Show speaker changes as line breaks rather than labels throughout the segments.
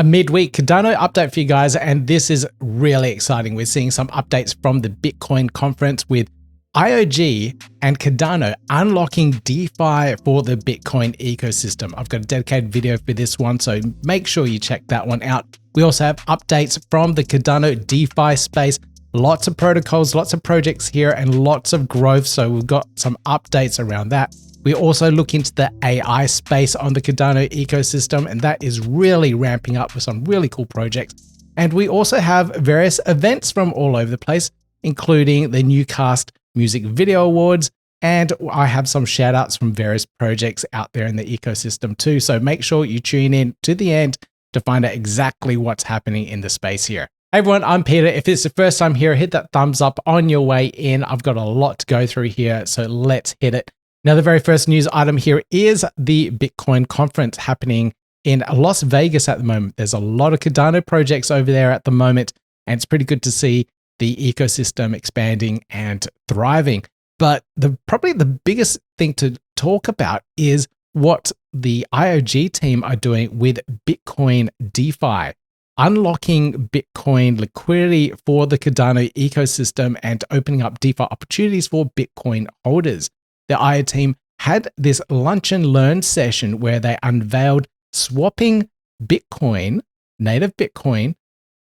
A midweek Cardano update for you guys, and this is really exciting. We're seeing some updates from the Bitcoin conference with IOG and Cardano unlocking DeFi for the Bitcoin ecosystem. I've got a dedicated video for this one, so make sure you check that one out. We also have updates from the Cardano DeFi space. Lots of protocols, lots of projects here, and lots of growth. So we've got some updates around that. We also look into the AI space on the Cardano ecosystem, and that is really ramping up with some really cool projects. And we also have various events from all over the place, including the Nucast Music Video Awards, and I have some shout outs from various projects out there in the ecosystem too. So make sure you tune in to the end to find out exactly what's happening in the space here. Hey everyone, I'm Peter. If it's the first time here, hit that thumbs up on your way in. I've got a lot to go through here, so let's hit it. Now, the very first news item here is the Bitcoin conference happening in Las Vegas at the moment. There's a lot of Cardano projects over there at the moment, and it's pretty good to see the ecosystem expanding and thriving. But probably the biggest thing to talk about is what the IOG team are doing with Bitcoin DeFi, unlocking Bitcoin liquidity for the Cardano ecosystem and opening up DeFi opportunities for Bitcoin holders. The IO team had this lunch and learn session where they unveiled swapping Bitcoin, native Bitcoin,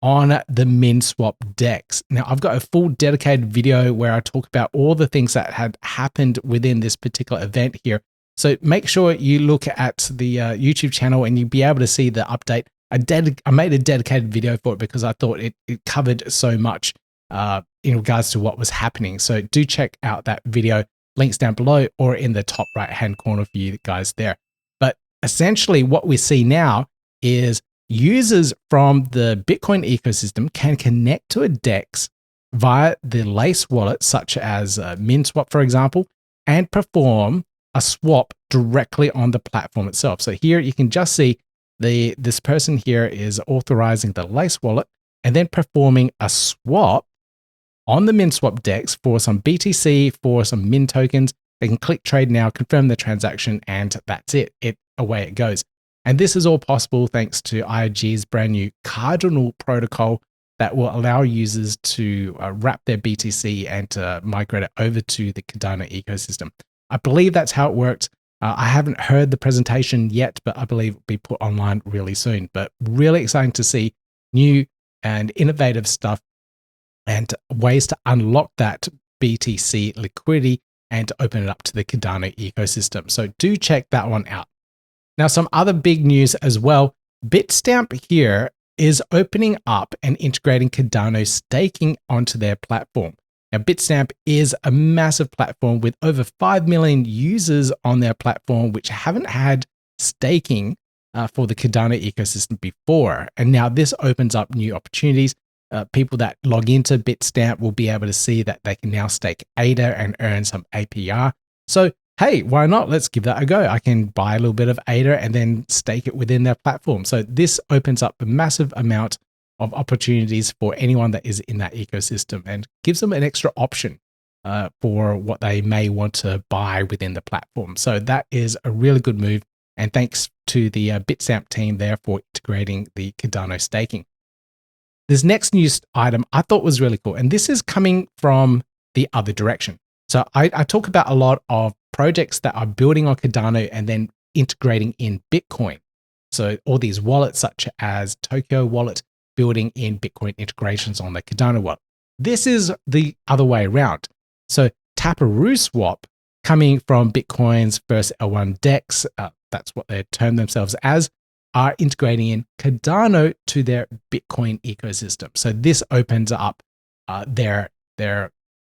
on the Minswap DEX. Now, I've got a full dedicated video where I talk about all the things that had happened within this particular event here. So make sure you look at the YouTube channel and you'll be able to see the update. I made a dedicated video for it because I thought it covered so much in regards to what was happening. So do check out that video. Links down below or in the top right hand corner for you guys there. But essentially what we see now is users from the Bitcoin ecosystem can connect to a DEX via the Lace wallet, such as Minswap, for example, and perform a swap directly on the platform itself. So here you can just see this person here is authorizing the Lace wallet and then performing a swap on the Minswap DEX for some BTC, for some Min tokens. They can click trade now, confirm the transaction, and that's it. Away it goes. And this is all possible thanks to IOG's brand new Cardinal protocol that will allow users to wrap their BTC and migrate it over to the Cardano ecosystem. I believe that's how it works. I haven't heard the presentation yet, but I believe it'll be put online really soon. But really exciting to see new and innovative stuff and ways to unlock that BTC liquidity and open it up to the Cardano ecosystem. So do check that one out. Now, some other big news as well. Bitstamp here is opening up and integrating Cardano staking onto their platform. Now, Bitstamp is a massive platform with over 5 million users on their platform, which haven't had staking for the Cardano ecosystem before. And now this opens up new opportunities. People that log into Bitstamp will be able to see that they can now stake ADA and earn some APR. So, hey, why not? Let's give that a go. I can buy a little bit of ADA and then stake it within their platform. So this opens up a massive amount of opportunities for anyone that is in that ecosystem and gives them an extra option for what they may want to buy within the platform. So that is a really good move. And thanks to the Bitstamp team there for integrating the Cardano staking. This next news item I thought was really cool, and this is coming from the other direction. So I talk about a lot of projects that are building on Cardano and then integrating in Bitcoin. So all these wallets such as Tokyo Wallet building in Bitcoin integrations on the Cardano wallet. This is the other way around. So Taproot Swap coming from Bitcoin's first L1 DEX, that's what they term themselves as, are integrating in Cardano to their Bitcoin ecosystem. So this opens up their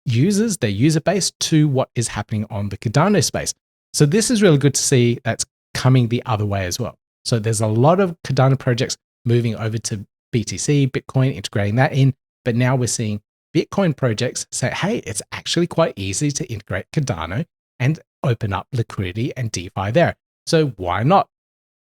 users, their user base to what is happening on the Cardano space. So this is really good to see that's coming the other way as well. So there's a lot of Cardano projects moving over to BTC, Bitcoin, integrating that in. But now we're seeing Bitcoin projects say, hey, it's actually quite easy to integrate Cardano and open up liquidity and DeFi there. So why not?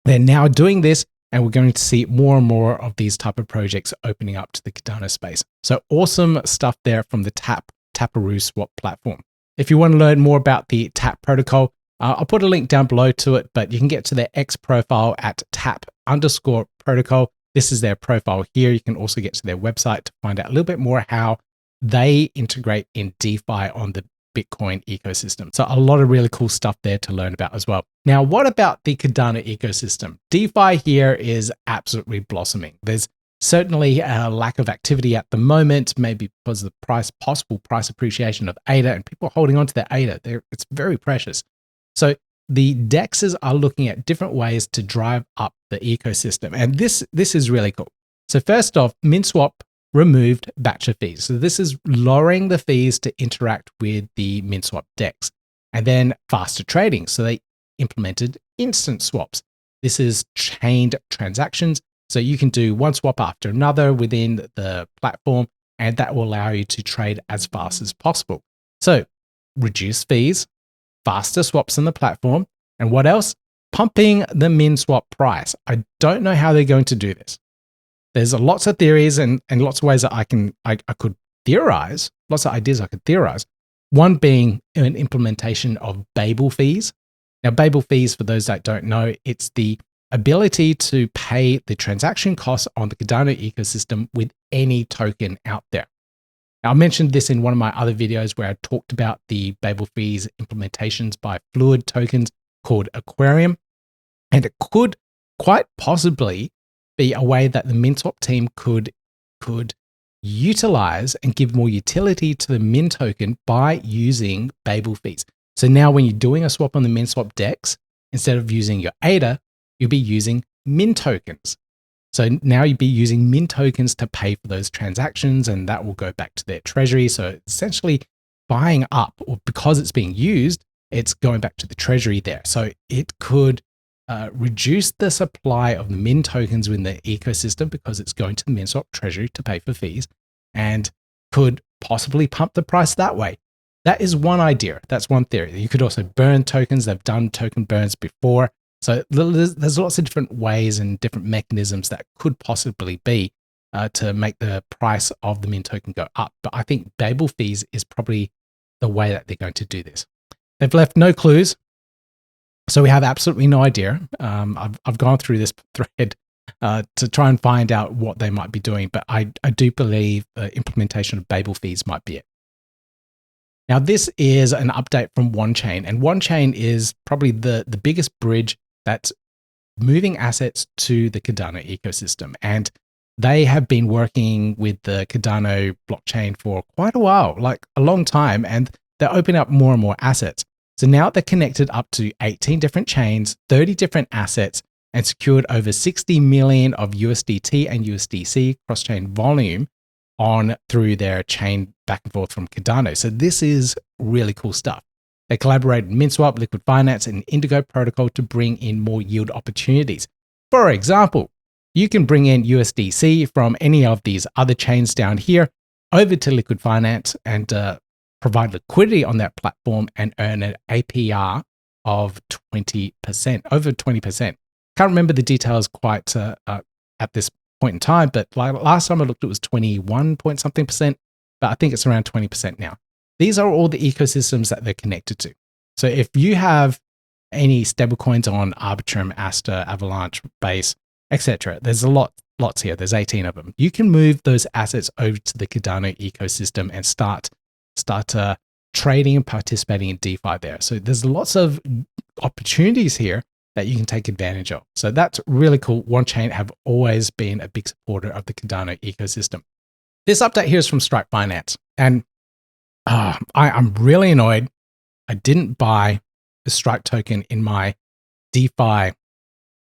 They're now doing this, and we're going to see more and more of these type of projects opening up to the Cardano space. So awesome stuff there from the Taproot Swap platform. If you want to learn more about the TAP protocol, I'll put a link down below to it, but you can get to their X profile at tap_protocol. This is their profile here. You can also get to their website to find out a little bit more how they integrate in DeFi on the Bitcoin ecosystem. So a lot of really cool stuff there to learn about as well. Now, what about the Cardano ecosystem? DeFi here is absolutely blossoming. There's certainly a lack of activity at the moment, maybe because of the possible price appreciation of ADA and people holding on to their ADA. It's very precious. So the DEXs are looking at different ways to drive up the ecosystem. And this is really cool. So first off, Minswap removed batcher fees. So this is lowering the fees to interact with the Minswap DEX. And then faster trading. So they implemented instant swaps. This is chained transactions. So you can do one swap after another within the platform, and that will allow you to trade as fast as possible. So reduce fees, faster swaps on the platform, and what else? Pumping the Minswap price. I don't know how they're going to do this. There's lots of theories and lots of ways that I could theorize, lots of ideas I could theorize. One being an implementation of Babel fees. Now, Babel fees, for those that don't know, it's the ability to pay the transaction costs on the Cardano ecosystem with any token out there. Now, I mentioned this in one of my other videos where I talked about the Babel fees implementations by fluid tokens called Aquarium. And it could quite possibly be a way that the Minswap team could utilize and give more utility to the Min token by using Babel fees. So now when you're doing a swap on the Minswap DEX, instead of using your ADA, you'll be using Min tokens. So now you'll be using Min tokens to pay for those transactions, and that will go back to their treasury. So essentially buying up, or because it's being used, it's going back to the treasury there. So it could reduce the supply of the Min tokens within the ecosystem because it's going to the Minswap treasury to pay for fees, and could possibly pump the price that way. That is one idea. That's one theory. You could also burn tokens. They've done token burns before. So there's lots of different ways and different mechanisms that could possibly be to make the price of the Min token go up. But I think Babel fees is probably the way that they're going to do this. They've left no clues. So we have absolutely no idea. I've gone through this thread to try and find out what they might be doing, but I do believe the implementation of Babel fees might be it. Now, this is an update from Wanchain, and Wanchain is probably the biggest bridge that's moving assets to the Cardano ecosystem. And they have been working with the Cardano blockchain for quite a while, like a long time, and they're opening up more and more assets. So now they're connected up to 18 different chains, 30 different assets, and secured over 60 million of USDT and USDC cross-chain volume on through their chain back and forth from Cardano. So this is really cool stuff. They collaborated with Minswap, Liquid Finance, and Indigo Protocol to bring in more yield opportunities. For example, you can bring in USDC from any of these other chains down here over to Liquid Finance and provide liquidity on that platform and earn an APR of 20%, over 20%. Can't remember the details quite at this point in time, but last time I looked, it was 21 point something percent, but I think it's around 20% now. These are all the ecosystems that they're connected to. So if you have any stablecoins on Arbitrum, Asta, Avalanche, Base, etc., there's lots here. There's 18 of them. You can move those assets over to the Cardano ecosystem and start trading and participating in DeFi there. So there's lots of opportunities here that you can take advantage of. So that's really cool. Wanchain have always been a big supporter of the Cardano ecosystem. This update here is from Strike Finance, and I'm really annoyed I didn't buy the Strike token in my DeFi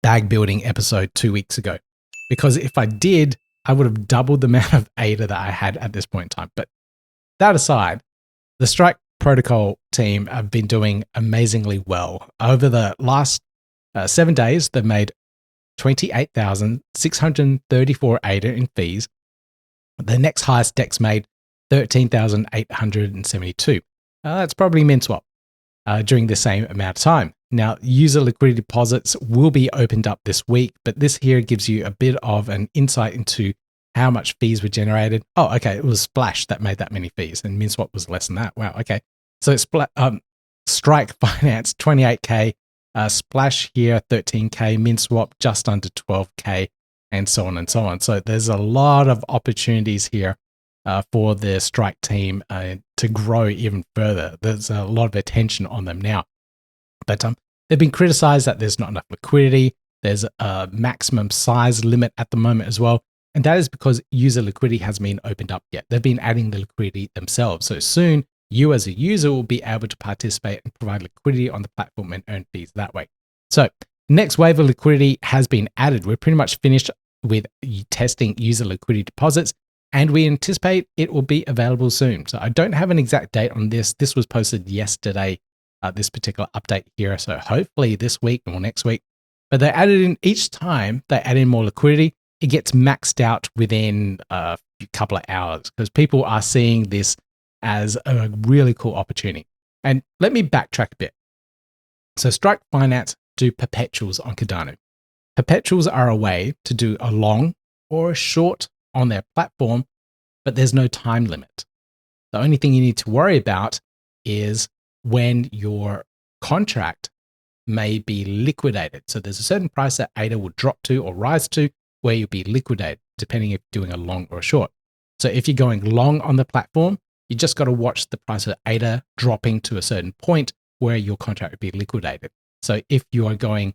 bag building episode 2 weeks ago, because if I did, I would have doubled the amount of ADA that I had at this point in time. But that aside, the Strike protocol team have been doing amazingly well. Over the last 7 days, they've made 28,634 ADA in fees. The next highest DEX made 13,872. That's probably Minswap during the same amount of time. Now, user liquidity deposits will be opened up this week, but this here gives you a bit of an insight into how much fees were generated. Oh, okay, it was Splash that made that many fees, and Minswap was less than that. Wow, okay. So Strike Finance, 28K, Splash here, 13K, Minswap just under 12K, and so on and so on. So there's a lot of opportunities here for the Strike team to grow even further. There's a lot of attention on them now. But they've been criticized that there's not enough liquidity. There's a maximum size limit at the moment as well. And that is because user liquidity hasn't been opened up yet. They've been adding the liquidity themselves. So soon, you as a user will be able to participate and provide liquidity on the platform and earn fees that way. So next wave of liquidity has been added. We're pretty much finished with testing user liquidity deposits, and we anticipate it will be available soon. So I don't have an exact date on this. This was posted yesterday, this particular update here. So hopefully this week or next week. But they added in each time they add in more liquidity, it gets maxed out within a couple of hours because people are seeing this as a really cool opportunity. And let me backtrack a bit. So Strike Finance do perpetuals on Cardano. Perpetuals are a way to do a long or a short on their platform, but there's no time limit. The only thing you need to worry about is when your contract may be liquidated. So there's a certain price that ADA will drop to or rise to where you'll be liquidated, depending if you're doing a long or a short. So if you're going long on the platform, you just got to watch the price of ADA dropping to a certain point where your contract would be liquidated. So if you are going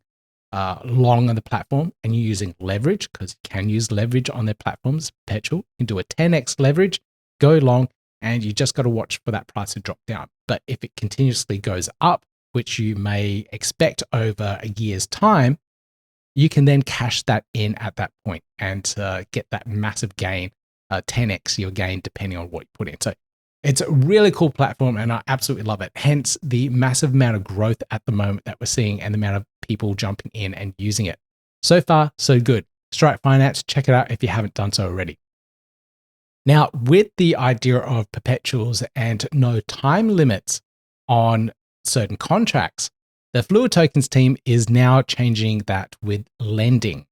long on the platform and you're using leverage, because you can use leverage on their platforms, Perpetual, you can do a 10x leverage, go long, and you just got to watch for that price to drop down. But if it continuously goes up, which you may expect over a year's time, you can then cash that in at that point and get that massive gain, 10x your gain, depending on what you put in. So it's a really cool platform and I absolutely love it. Hence the massive amount of growth at the moment that we're seeing and the amount of people jumping in and using it. So far, so good. Strike Finance, check it out if you haven't done so already. Now, with the idea of perpetuals and no time limits on certain contracts, the Fluid Tokens team is now changing that with lending.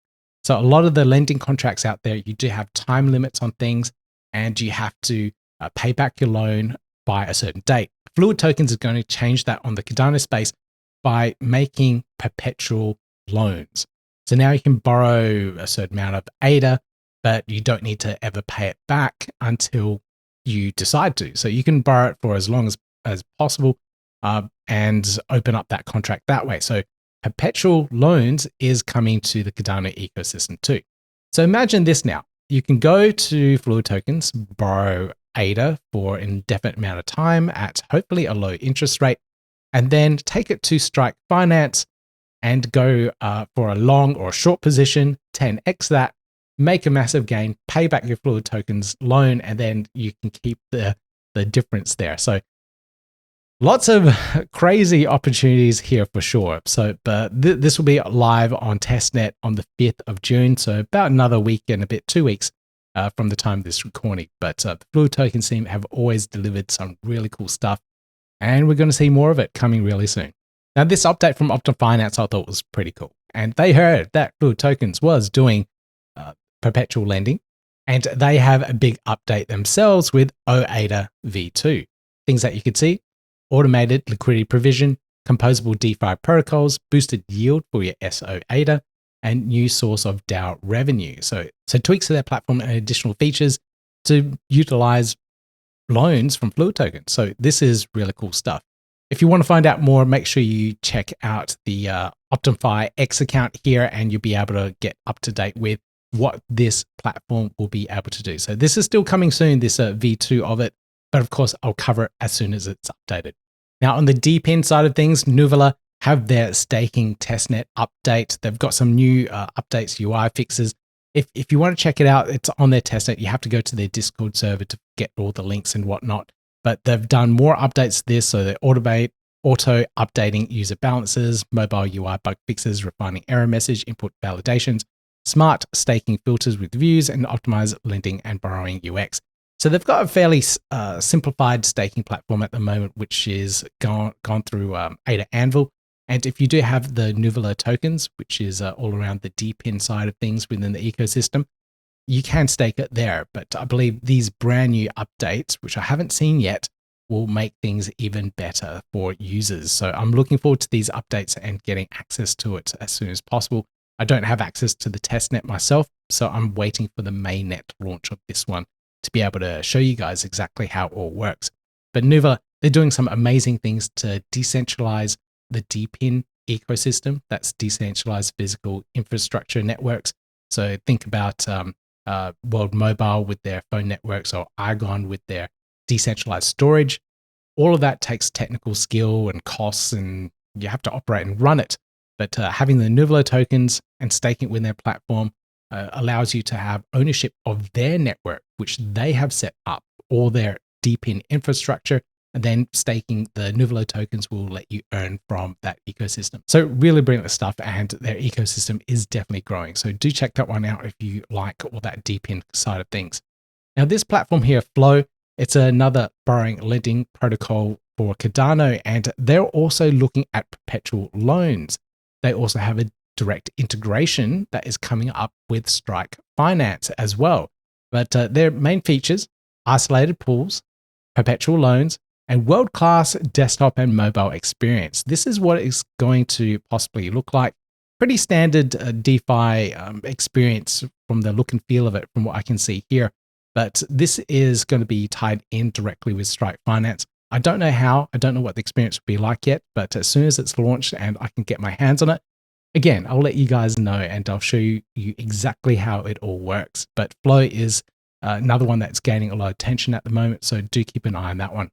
So a lot of the lending contracts out there, you do have time limits on things and you have to pay back your loan by a certain date. Fluid Tokens is going to change that on the Cardano space by making perpetual loans. So now you can borrow a certain amount of ADA, but you don't need to ever pay it back until you decide to. So you can borrow it for as long as possible and open up that contract that way. So perpetual loans is coming to the Cardano ecosystem too. So imagine this now. You can go to Fluid Tokens, borrow ADA for an indefinite amount of time at hopefully a low interest rate, and then take it to Strike Finance and go for a long or a short position, 10x that, make a massive gain, pay back your Fluid Tokens loan, and then you can keep the difference there. So lots of crazy opportunities here for sure. So, but this will be live on testnet on the 5th of June. So about another week and a bit, 2 weeks from the time of this recording. But the Fluid Tokens team have always delivered some really cool stuff. And we're going to see more of it coming really soon. Now, this update from Optim Finance I thought was pretty cool. And they heard that Fluid Tokens was doing perpetual lending. And they have a big update themselves with OADA v2. Things that you could see: automated liquidity provision, composable DeFi protocols, boosted yield for your OADA, and new source of DAO revenue. So tweaks to their platform and additional features to utilize loans from Fluid Tokens. So this is really cool stuff. If you want to find out more, make sure you check out the OptimFi X account here and you'll be able to get up to date with what this platform will be able to do. So this is still coming soon, this V2 of it. But of course, I'll cover it as soon as it's updated. Now, on the DePIN side of things, Nuvola have their staking testnet update. They've got some new updates, UI fixes. If you want to check it out, it's on their testnet. You have to go to their Discord server to get all the links and whatnot. But they've done more updates to this. So they auto updating user balances, mobile UI bug fixes, refining error message, input validations, smart staking filters with views, and optimized lending and borrowing UX. So they've got a fairly simplified staking platform at the moment, which is gone through ADA Anvil. And if you do have the Nuvola tokens, which is all around the DePIN side of things within the ecosystem, you can stake it there. But I believe these brand new updates, which I haven't seen yet, will make things even better for users. So I'm looking forward to these updates and getting access to it as soon as possible. I don't have access to the testnet myself, so I'm waiting for the mainnet launch of this one to be able to show you guys exactly how it all works. But Nuvola, they're doing some amazing things to decentralize the DePIN ecosystem. That's decentralized physical infrastructure networks. So think about World Mobile with their phone networks, or Argon with their decentralized storage. All of that takes technical skill and costs, and you have to operate and run it. But having the Nuvola tokens and staking it within their platform allows you to have ownership of their network, which they have set up, or their DePIN infrastructure, and then staking the Nuvola tokens will let you earn from that ecosystem. So really brilliant stuff, and their ecosystem is definitely growing. So do check that one out if you like all that DePIN side of things. Now this platform here, Flow, it's another borrowing lending protocol for Cardano, and they're also looking at perpetual loans. They also have a direct integration that is coming up with Strike Finance as well. But their main features, isolated pools, perpetual loans, and world-class desktop and mobile experience. This is what it's going to possibly look like. Pretty standard DeFi experience from the look and feel of it, from what I can see here. But this is going to be tied in directly with Strike Finance. I don't know how, I don't know what the experience will be like yet, but as soon as it's launched and I can get my hands on it, again, I'll let you guys know and I'll show you exactly how it all works. But Flow is another one that's gaining a lot of attention at the moment, so do keep an eye on that one.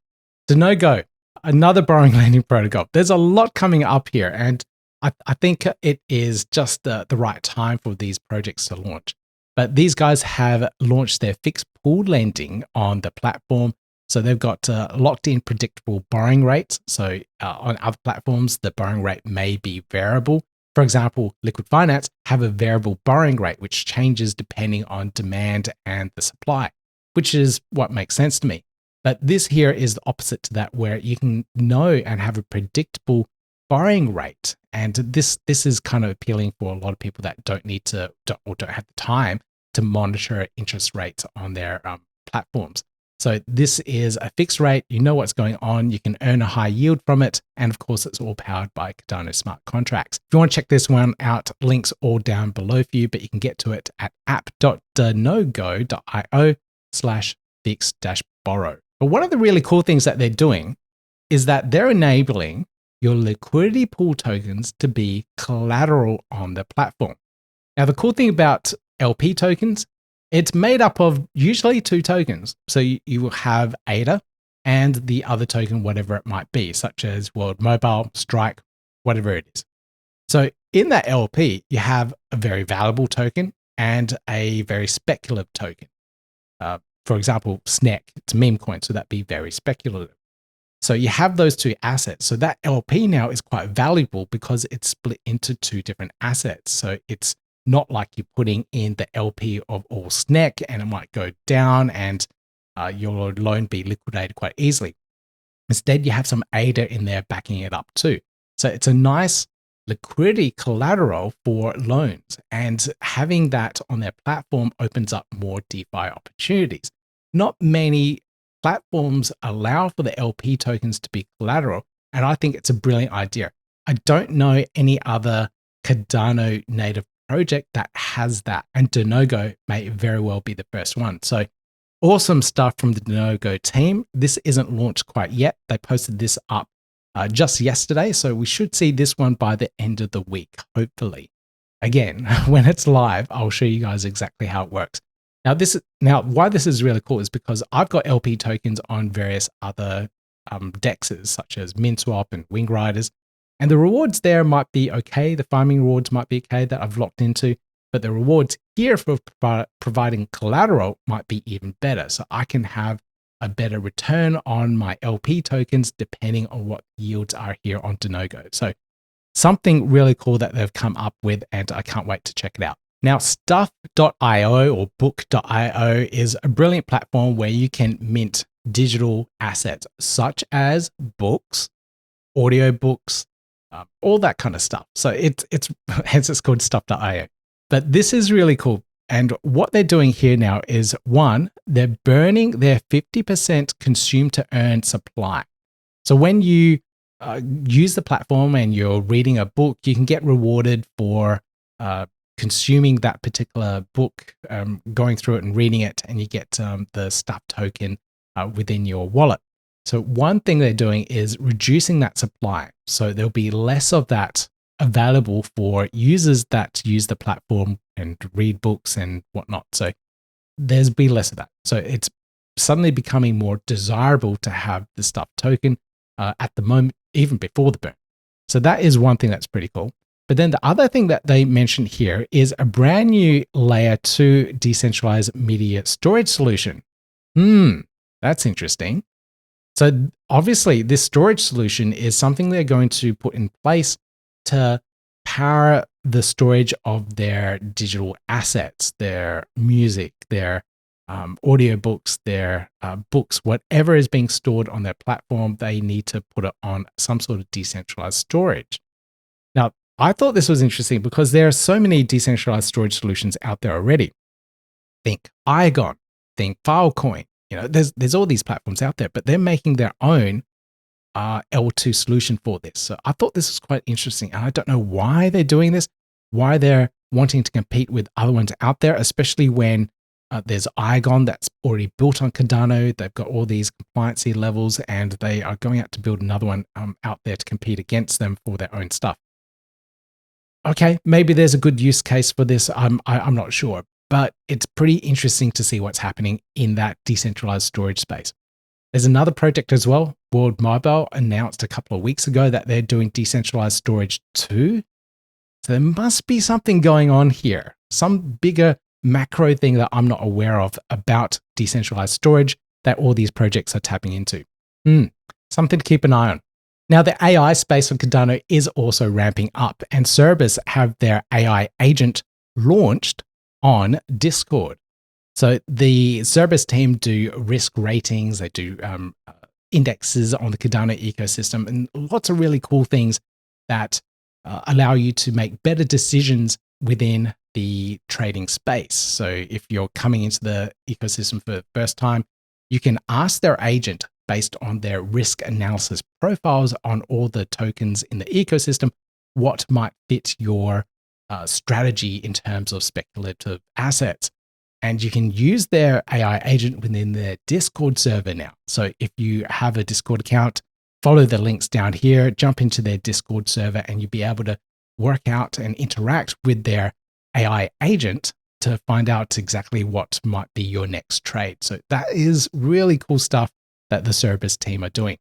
Danogo, another borrowing lending protocol. There's a lot coming up here, and I think it is just the right time for these projects to launch. But these guys have launched their fixed pool lending on the platform. So they've got locked in predictable borrowing rates. So on other platforms, the borrowing rate may be variable. For example, Liquid Finance have a variable borrowing rate, which changes depending on demand and the supply, which is what makes sense to me. But this here is the opposite to that, where you can know and have a predictable borrowing rate. And this is kind of appealing for a lot of people that don't need to or don't have the time to monitor interest rates on their platforms. So this is a fixed rate. You know what's going on. You can earn a high yield from it. And of course, it's all powered by Cardano smart contracts. If you want to check this one out, links all down below for you, but you can get to it at app.danogo.io/fix-borrow. But one of the really cool things that they're doing is that they're enabling your liquidity pool tokens to be collateral on the platform. Now, the cool thing about LP tokens, it's made up of usually two tokens. So you will have ADA and the other token, whatever it might be, such as World Mobile, Strike, whatever it is. So in that LP, you have a very valuable token and a very speculative token. For example, SNEC, it's a meme coin, so that'd be very speculative. So you have those two assets. So that LP now is quite valuable because it's split into two different assets. So it's not like you're putting in the LP of all SNEC and it might go down and your loan be liquidated quite easily. Instead, you have some ADA in there backing it up too. So it's a nice liquidity collateral for loans, and having that on their platform opens up more DeFi opportunities. Not many platforms allow for the LP tokens to be collateral, and I think it's a brilliant idea. I don't know any other Cardano native project that has that, and Danogo may very well be the first one. So awesome stuff from the Danogo team. This isn't launched quite yet. They posted this up just yesterday, so we should see this one by the end of the week, hopefully. Again, when it's live, I'll show you guys exactly how it works. Now, why this is really cool is because I've got LP tokens on various other dexes, such as Minswap and Wing Riders, and the rewards there might be okay. The farming rewards might be okay that I've locked into, but the rewards here for providing collateral might be even better. So I can have a better return on my LP tokens depending on what yields are here on Danogo. So something really cool that they've come up with, and I can't wait to check it out. Now, stuff.io or book.io is a brilliant platform where you can mint digital assets such as books, audio books, all that kind of stuff. So hence it's called stuff.io. But this is really cool. And what they're doing here now is, one, they're burning their 50% consume to earn supply. So when you use the platform and you're reading a book, you can get rewarded for consuming that particular book, going through it and reading it, and you get the stuff token within your wallet. So one thing they're doing is reducing that supply. So there'll be less of that available for users that use the platform and read books and whatnot. So there's be less of that. So it's suddenly becoming more desirable to have the stuff token at the moment, even before the boom. So that is one thing that's pretty cool. But then the other thing that they mentioned here is a brand new layer 2 decentralized media storage solution. That's interesting. So obviously this storage solution is something they're going to put in place to power the storage of their digital assets, their music, their audiobooks, their books, whatever is being stored on their platform, they need to put it on some sort of decentralized storage. Now, I thought this was interesting because there are so many decentralized storage solutions out there already. Think Igon, think Filecoin. You know, there's all these platforms out there, but they're making their own L2 solution for this. So I thought this was quite interesting, and I don't know why they're doing this, why they're wanting to compete with other ones out there, especially when there's Igon that's already built on Cardano. They've got all these compliancy levels, and they are going out to build another one out there to compete against them for their own stuff. Okay, maybe there's a good use case for this. I'm not sure, but it's pretty interesting to see what's happening in that decentralized storage space. There's another project as well. World Mobile announced a couple of weeks ago that they're doing decentralized storage too. So there must be something going on here, some bigger macro thing that I'm not aware of about decentralized storage that all these projects are tapping into. Something to keep an eye on. Now, the AI space on Cardano is also ramping up, and Xerberus have their AI agent launched on Discord. So the Xerberus team do risk ratings, they do indexes on the Cardano ecosystem, and lots of really cool things that allow you to make better decisions within the trading space. So if you're coming into the ecosystem for the first time, you can ask their agent based on their risk analysis profiles on all the tokens in the ecosystem, what might fit your strategy in terms of speculative assets. And you can use their AI agent within their Discord server now. So if you have a Discord account, follow the links down here, jump into their Discord server, and you'll be able to work out and interact with their AI agent to find out exactly what might be your next trade. So that is really cool stuff that the Xerberus team are doing.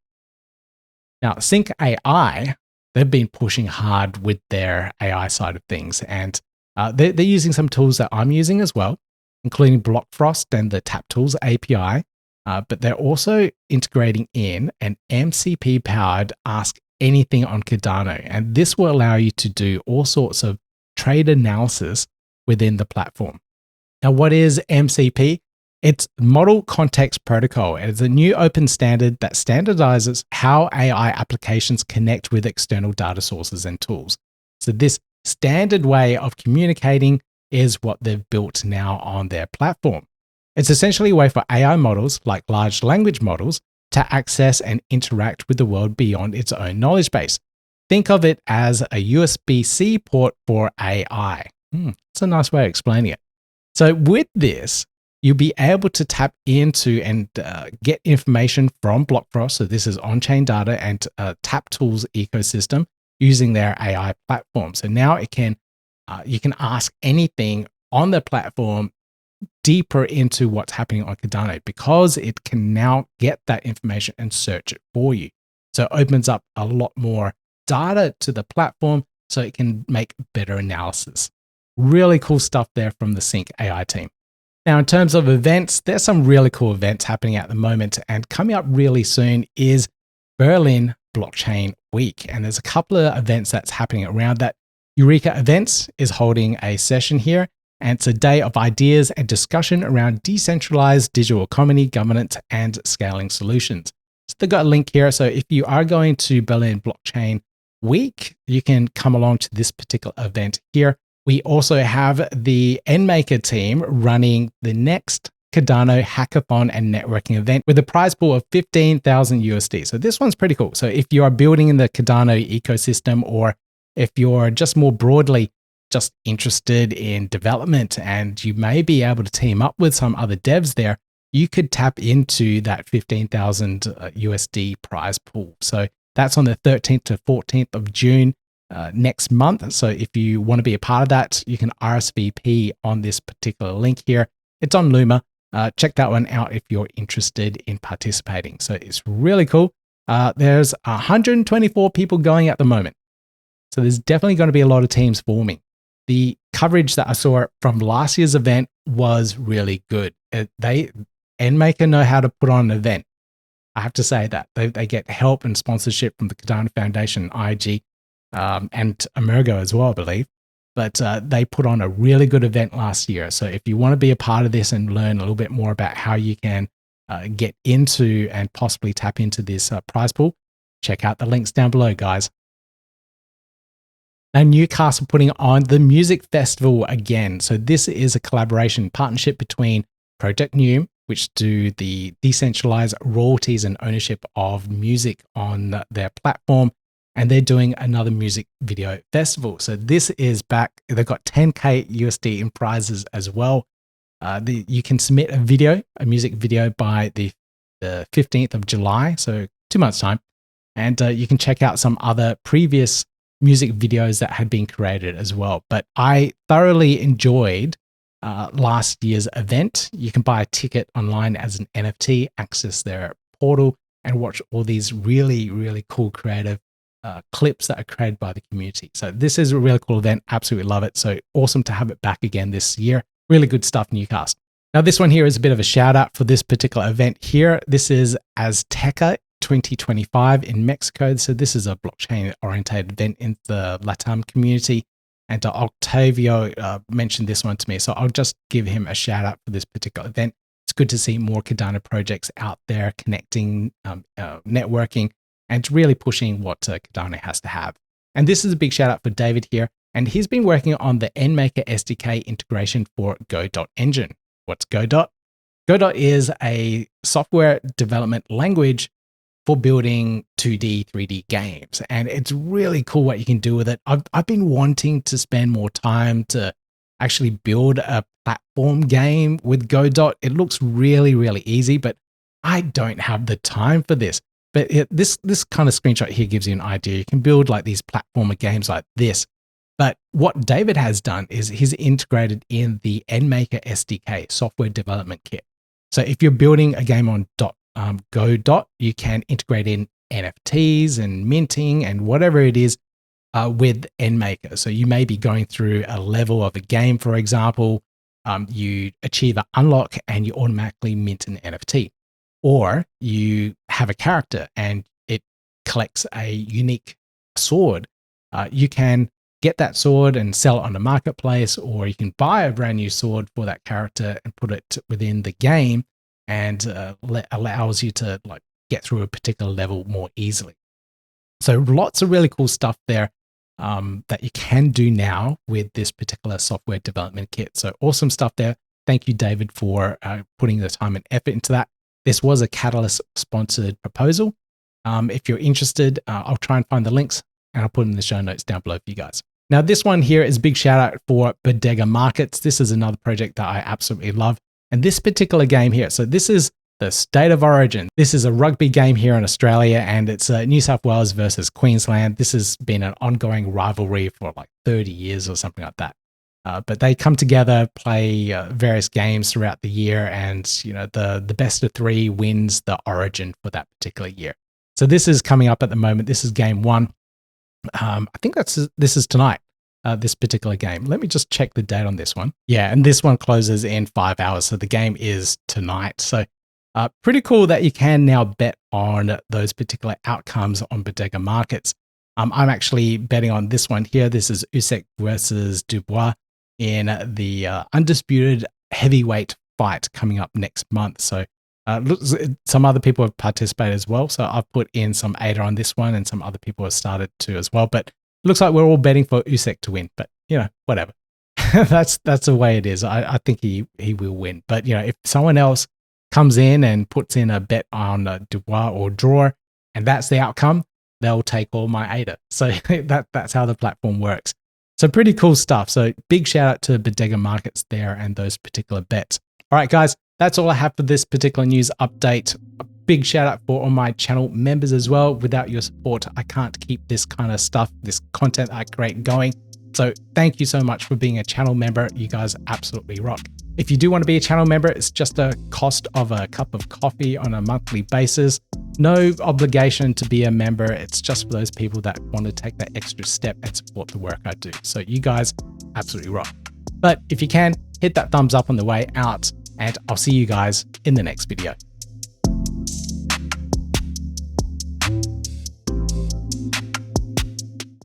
Now, SyncAI, they've been pushing hard with their AI side of things, and they're using some tools that I'm using as well, including BlockFrost and the TapTools API, but they're also integrating in an MCP-powered Ask Anything on Cardano, and this will allow you to do all sorts of trade analysis within the platform. Now, what is MCP? It's Model Context Protocol. It is a new open standard that standardizes how AI applications connect with external data sources and tools. So this standard way of communicating is what they've built now on their platform. It's essentially a way for AI models, like large language models, to access and interact with the world beyond its own knowledge base. Think of it as a USB-C port for AI. It's a nice way of explaining it. So with this, you'll be able to tap into and get information from BlockFrost. So this is on-chain data and TapTools ecosystem using their AI platform. So now it can you can ask anything on the platform deeper into what's happening on Cardano, because it can now get that information and search it for you. So it opens up a lot more data to the platform so it can make better analysis. Really cool stuff there from the SyncAI team. Now, in terms of events, there's some really cool events happening at the moment, and coming up really soon is Berlin Blockchain Week. And there's a couple of events that's happening around that. Eureka Events is holding a session here, and it's a day of ideas and discussion around decentralized digital economy, governance, and scaling solutions. So they've got a link here. So if you are going to Berlin Blockchain Week, you can come along to this particular event here. We also have the NMKR team running the next Cardano hackathon and networking event with a prize pool of 15,000 USD. So this one's pretty cool. So if you are building in the Cardano ecosystem, or if you're just more broadly just interested in development and you may be able to team up with some other devs there, you could tap into that 15,000 USD prize pool. So that's on the 13th to 14th of June next month. So if you want to be a part of that, you can RSVP on this particular link here. It's on Luma. Check that one out if you're interested in participating. So it's really cool. There's 124 people going at the moment. So there's definitely going to be a lot of teams forming. The coverage that I saw from last year's event was really good. NMKR know how to put on an event. I have to say that. They get help and sponsorship from the Cardano Foundation, IG, and Emergo as well, I believe. But they put on a really good event last year. So if you want to be a part of this and learn a little bit more about how you can get into and possibly tap into this prize pool, check out the links down below, guys. Now, Nucast are putting on the music festival again. So this is a collaboration partnership between Project New, which do the decentralized royalties and ownership of music on their platform, and they're doing another music video festival. So this is back. They've got 10K USD in prizes as well. You can submit a music video by the 15th of July, so 2 months time, and you can check out some other previous music videos that had been created as well. But I thoroughly enjoyed last year's event. You can buy a ticket online as an NFT, access their portal, and watch all these really, really cool creative clips that are created by the community. So this is a really cool event. Absolutely love it. So awesome to have it back again this year. Really good stuff, Nucast. Now this one here is a bit of a shout out for this particular event here. This is Azteca 2025 in Mexico. So this is a blockchain oriented event in the LATAM community. And Octavio mentioned this one to me. So I'll just give him a shout out for this particular event. It's good to see more Cardano projects out there connecting, networking, and really pushing what Cardano has to have. And this is a big shout out for David here. And he's been working on the NMKR SDK integration for Godot engine. What's Godot? Godot is a software development language for building 2D, 3D games. And it's really cool what you can do with it. I've been wanting to spend more time to actually build a platform game with Godot. It looks really, really easy, but I don't have the time for this. But this kind of screenshot here gives you an idea. You can build like these platformer games like this. But what David has done is he's integrated in the NMKR SDK software development kit. So if you're building a game on Godot, you can integrate in NFTs and minting and whatever it is with NMKR. So you may be going through a level of a game, for example, you achieve an unlock and you automatically mint an NFT. Or you have a character and it collects a unique sword. You can get that sword and sell it on the marketplace, or you can buy a brand new sword for that character and put it within the game, and allows you to like get through a particular level more easily. So lots of really cool stuff there that you can do now with this particular software development kit. So awesome stuff there. Thank you, David, for putting the time and effort into that. This was a Catalyst sponsored proposal. If you're interested, I'll try and find the links and I'll put them in the show notes down below for you guys. Now, this one here is a big shout out for Bodega Markets. This is another project that I absolutely love. And this particular game here, so this is the State of Origin. This is a rugby game here in Australia, and it's New South Wales versus Queensland. This has been an ongoing rivalry for like 30 years or something like that. But they come together, play various games throughout the year, and you know the best of three wins the Origin for that particular year. So this is coming up at the moment. This is game one. I think this is tonight. This particular game. Let me just check the date on this one. Yeah, and this one closes in 5 hours, so the game is tonight. So pretty cool that you can now bet on those particular outcomes on Bodega Markets. I'm actually betting on this one here. This is Usyk versus Dubois in the undisputed heavyweight fight coming up next month. So some other people have participated as well. So I've put in some ADA on this one, and some other people have started to as well. But it looks like we're all betting for Usyk to win. But you know, whatever. that's the way it is. I think he will win. But you know, if someone else comes in and puts in a bet on Dubois or draw, and that's the outcome, they'll take all my ADA. So that's how the platform works. So pretty cool stuff. So big shout out to Bodega Markets there and those particular bets. All right, guys, that's all I have for this particular news update. A big shout out for all my channel members as well. Without your support, I can't keep this kind of stuff, this content I create going. So thank you so much for being a channel member. You guys absolutely rock. If you do want to be a channel member, it's just a cost of a cup of coffee on a monthly basis. No obligation to be a member. It's just for those people that want to take that extra step and support the work I do. So you guys absolutely rock. But if you can, hit that thumbs up on the way out, and I'll see you guys in the next video.